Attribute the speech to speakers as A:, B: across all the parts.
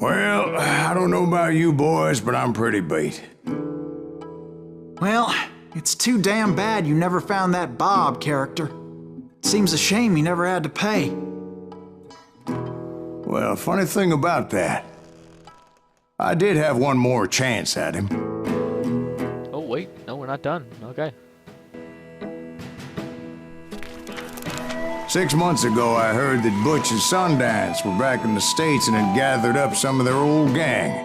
A: Well, I don't know about you boys, but I'm pretty beat.
B: Well, it's too damn bad you never found that Bob character. Seems a shame he never had to pay.
A: Well, funny thing about that, I did have one more chance at him.
C: Oh, wait. No, we're not done. Okay.
A: 6 months ago, I heard that Butch and Sundance were back in the States and had gathered up some of their old gang.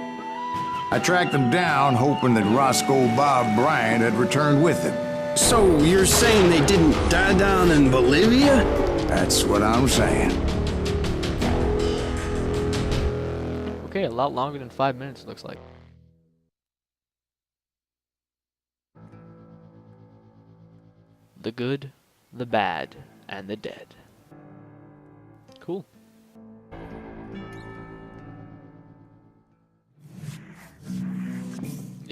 A: I tracked them down, hoping that Roscoe Bob Bryant had returned with them.
D: So you're saying they didn't die down in Bolivia?
A: That's what I'm saying.
C: Okay, a lot longer than 5 minutes, it looks like. The good, the bad, and the dead. Cool.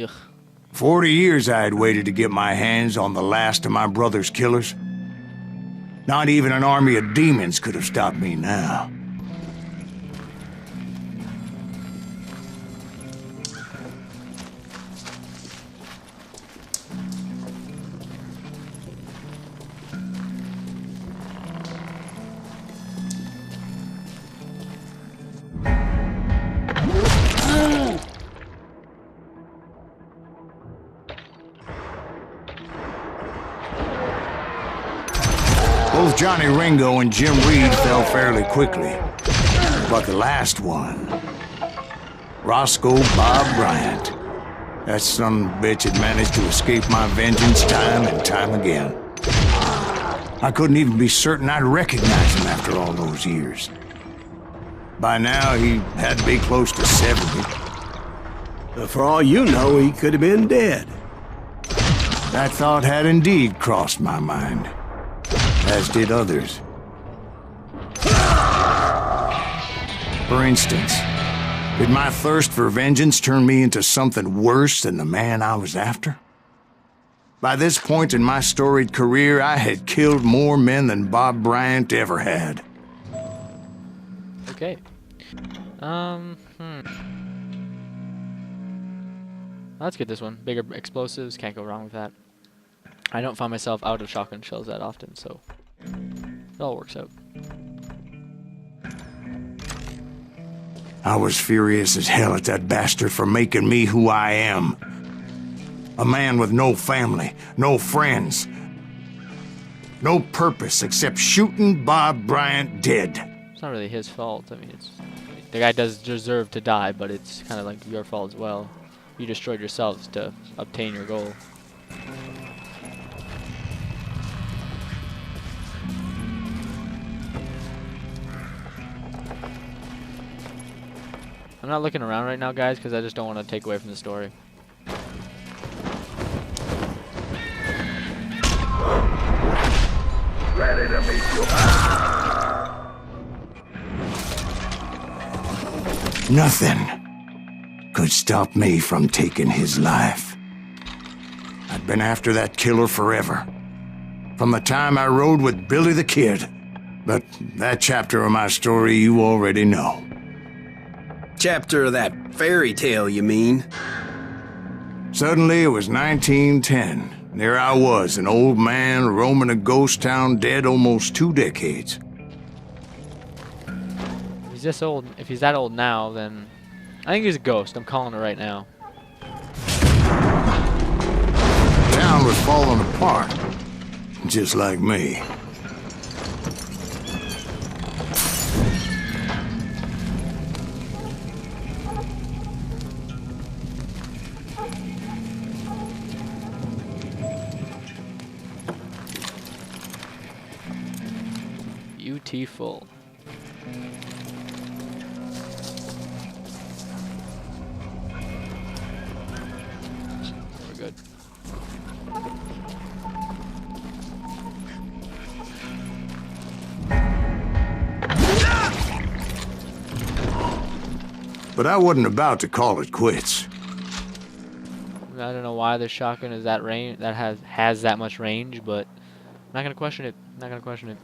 C: Ugh.
A: 40 years I had waited to get my hands on the last of my brother's killers. Not even an army of demons could have stopped me now. Both Johnny Ringo and Jim Reed fell fairly quickly. But the last one, Roscoe Bob Bryant, that son of a bitch had managed to escape my vengeance time and time again. I couldn't even be certain I'd recognize him after all those years. By now, he had to be close to 70.
D: But for all you know, he could have been dead.
A: That thought had indeed crossed my mind, as did others. For instance, did my thirst for vengeance turn me into something worse than the man I was after? By this point in my storied career, I had killed more men than Bob Bryant ever had.
C: Okay. Let's get this one. Bigger explosives, can't go wrong with that. I don't find myself out of shotgun shells that often, so it all works out.
A: I was furious as hell at that bastard for making me who I am. A man with no family, no friends, no purpose except shooting Bob Bryant dead.
C: It's not really his fault. I mean, the guy does deserve to die, but it's kind of like your fault as well. You destroyed yourselves to obtain your goal. I'm not looking around right now, guys, because I just don't want to take away from the story.
E: Ready to meet you.
A: Nothing could stop me from taking his life. I'd been after that killer forever. From the time I rode with Billy the Kid. But that chapter of my story you already know.
D: Chapter of that fairy tale, you mean?
A: Suddenly, it was 1910. There I was, an old man roaming a ghost town dead almost 2 decades.
C: If he's this old, if he's that old now, then I think he's a ghost. I'm calling it right now.
A: Town was falling apart, just like me.
C: Beautiful. We're good.
A: But I wasn't about to call it quits.
C: I don't know why the shotgun is that range, that has that much range, but I'm not gonna question it. I'm not gonna question it.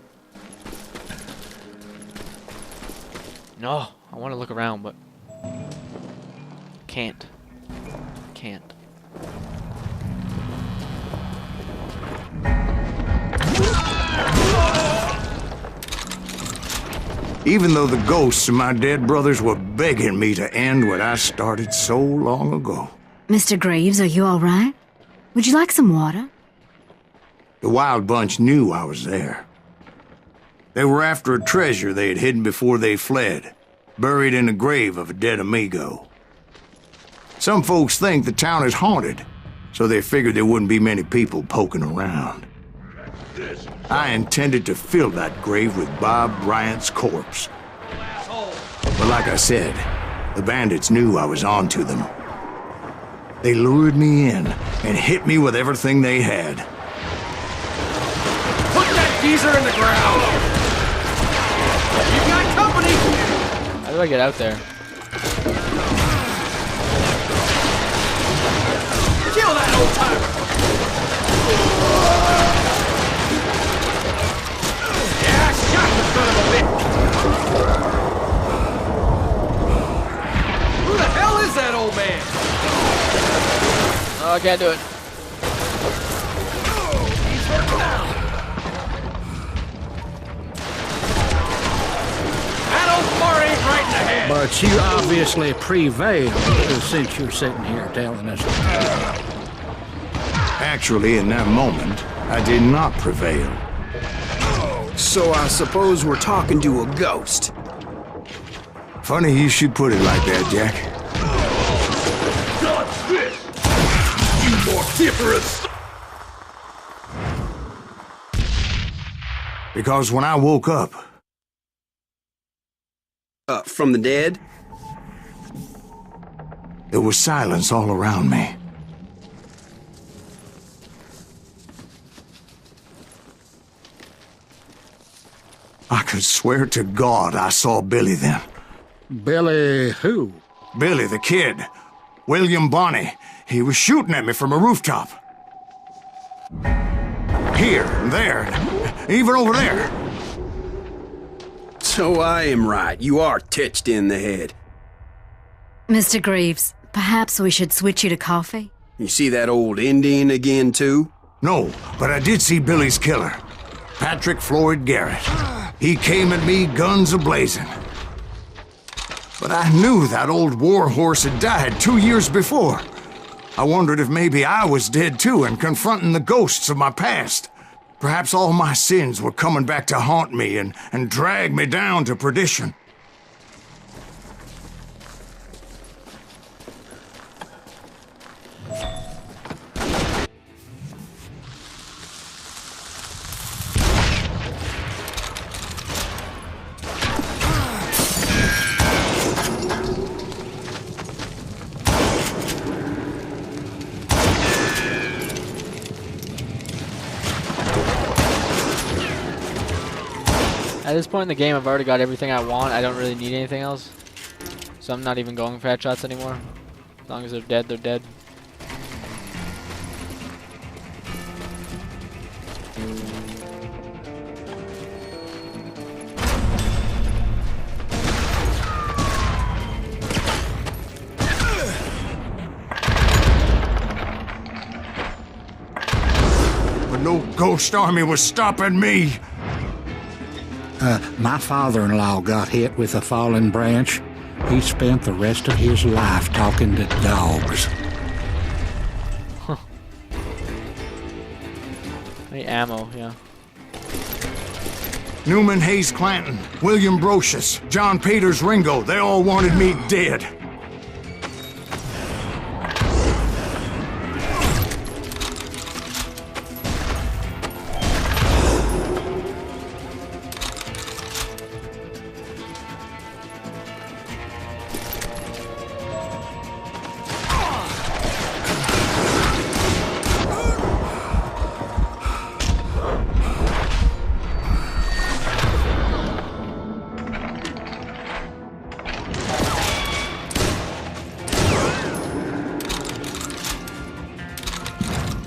C: No, I want to look around, but Can't. Can't.
A: Even though the ghosts of my dead brothers were begging me to end what I started so long ago.
E: Mr. Graves, are you all right? Would you like some water?
A: The Wild Bunch knew I was there. They were after a treasure they had hidden before they fled, buried in the grave of a dead amigo. Some folks think the town is haunted, so they figured there wouldn't be many people poking around. I intended to fill that grave with Bob Bryant's corpse. But like I said, the bandits knew I was onto them. They lured me in and hit me with everything they had.
D: Put that geezer in the ground! You got company!
C: How do I get out there?
D: Kill that old timer! Yeah, shot the son of a bitch! Who the hell is that old man?
C: Oh, I can't do it.
D: He's hurt now! That old fart ain't right in the head!
F: But you obviously prevailed since you're sitting here telling us.
A: Actually, in that moment, I did not prevail.
D: So I suppose we're talking to a ghost.
A: Funny you should put it like that, Jack.
D: You mortiferous!
A: Because when I woke up,
D: From the dead?
A: there was silence all around me. I could swear to God I saw Billy then.
F: Billy who?
A: Billy, the kid. William Bonney. He was shooting at me from a rooftop. Here, and there, even over there.
D: So I am right. You are titched in the head.
E: Mr. Graves, perhaps we should switch you to coffee?
D: You see that old Indian again, too?
A: No, but I did see Billy's killer. Patrick Floyd Garrett. He came at me guns a-blazing. But I knew that old war horse had died 2 years before. I wondered if maybe I was dead too and confronting the ghosts of my past. Perhaps all my sins were coming back to haunt me and drag me down to perdition.
C: At this point in the game, I've already got everything I want. I don't really need anything else. So I'm not even going for headshots anymore. As long as they're dead, they're dead.
A: But no ghost army was stopping me.
F: My father-in-law got hit with a fallen branch. He spent the rest of his life talking to dogs.
C: Any ammo, yeah.
A: Newman Hayes Clanton, William Brocious, John Peters Ringo, they all wanted me dead.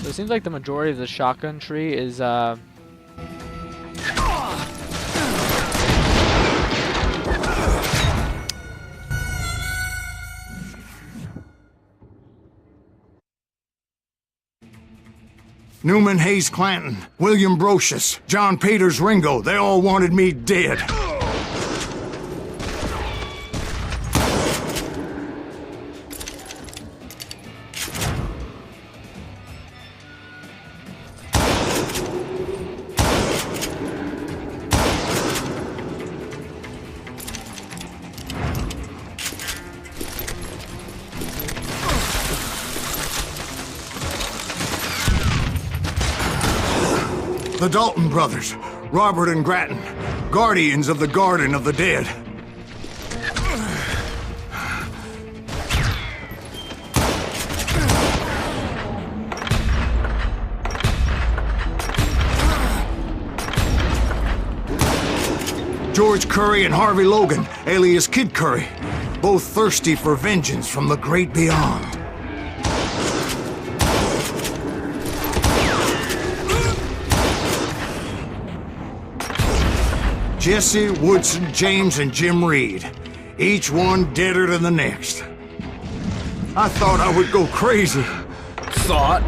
C: It seems like the majority of the shotgun tree is
A: Newman Hayes Clanton, William Brocious, John Peters Ringo, they all wanted me dead. The Dalton brothers, Robert and Grattan, guardians of the Garden of the Dead. George Curry and Harvey Logan, alias Kid Curry, both thirsty for vengeance from the great beyond. Jesse, Woodson, James, and Jim Reed. Each one deader than the next. I thought I would go crazy.
D: Thought?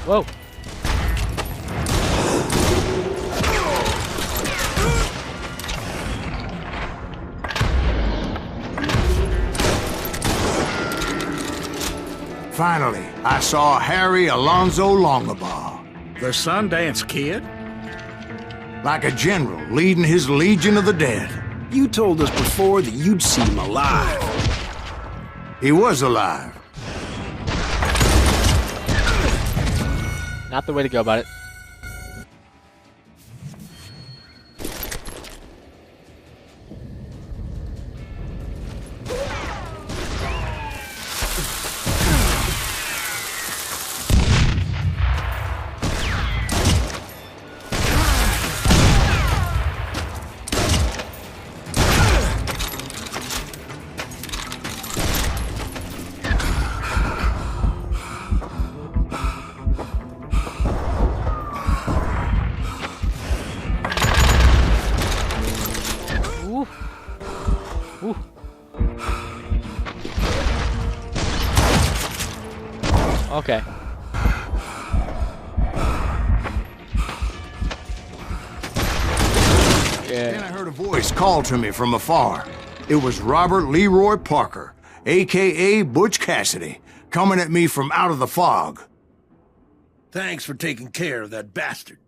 C: Whoa.
A: Finally, I saw Harry Alonzo Longabaugh.
F: The Sundance Kid?
A: Like a general leading his Legion of the Dead.
G: You told us before that you'd see him alive.
A: He was alive.
C: Not the way to go about it. Ooh. Okay.
A: Then I heard a voice call to me from afar. It was Robert Leroy Parker, a.k.a. Butch Cassidy, coming at me from out of the fog.
G: Thanks for taking care of that bastard.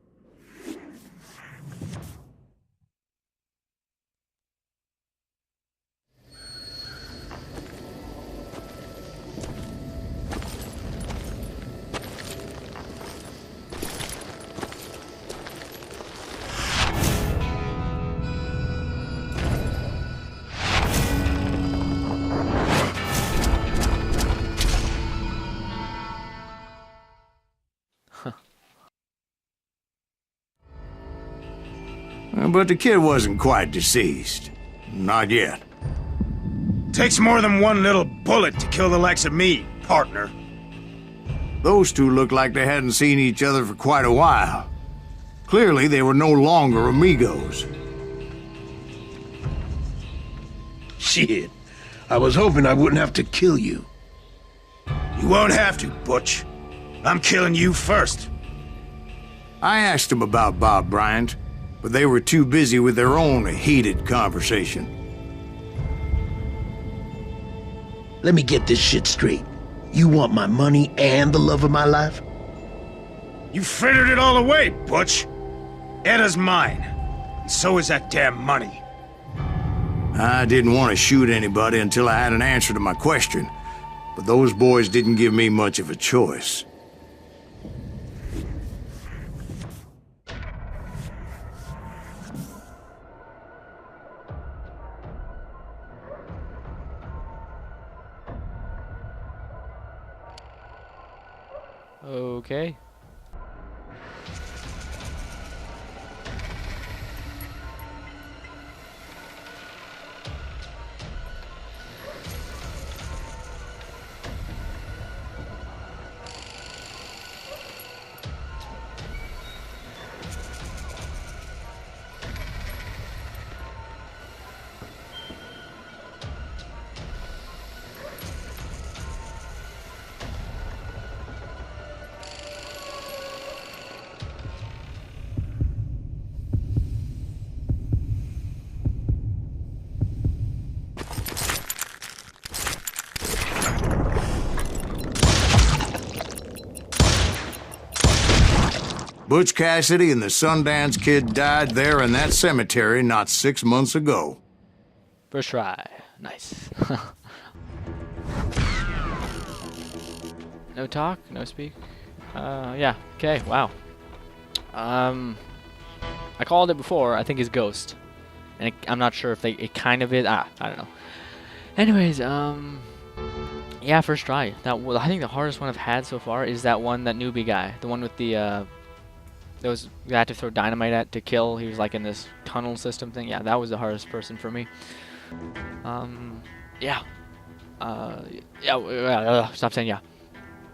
A: But the kid wasn't quite deceased. Not yet.
H: Takes more than one little bullet to kill the likes of me, partner.
A: Those two looked like they hadn't seen each other for quite a while. Clearly, they were no longer amigos.
G: Shit. I was hoping I wouldn't have to kill you.
H: You won't have to, Butch. I'm killing you first.
A: I asked them about Bob Bryant, but they were too busy with their own heated conversation.
G: Let me get this shit straight. You want my money and the love of my life?
H: You frittered it all away, Butch. Eda's mine. And so is that damn money.
A: I didn't want to shoot anybody until I had an answer to my question, but those boys didn't give me much of a choice.
C: Okay.
A: Butch Cassidy and the Sundance Kid died there in that cemetery not 6 months ago.
C: First try. Nice. No talk, no speak. Yeah. Okay. Wow. I called it before. I think it's Ghost, and I'm not sure if it kind of is. I don't know. Anyways, yeah, first try. I think the hardest one I've had so far is that newbie guy, the one with the those you had to throw dynamite at to kill. He was like in this tunnel system thing. Yeah, that was the hardest person for me. Yeah. Yeah. Stop saying yeah.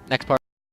C: Next part.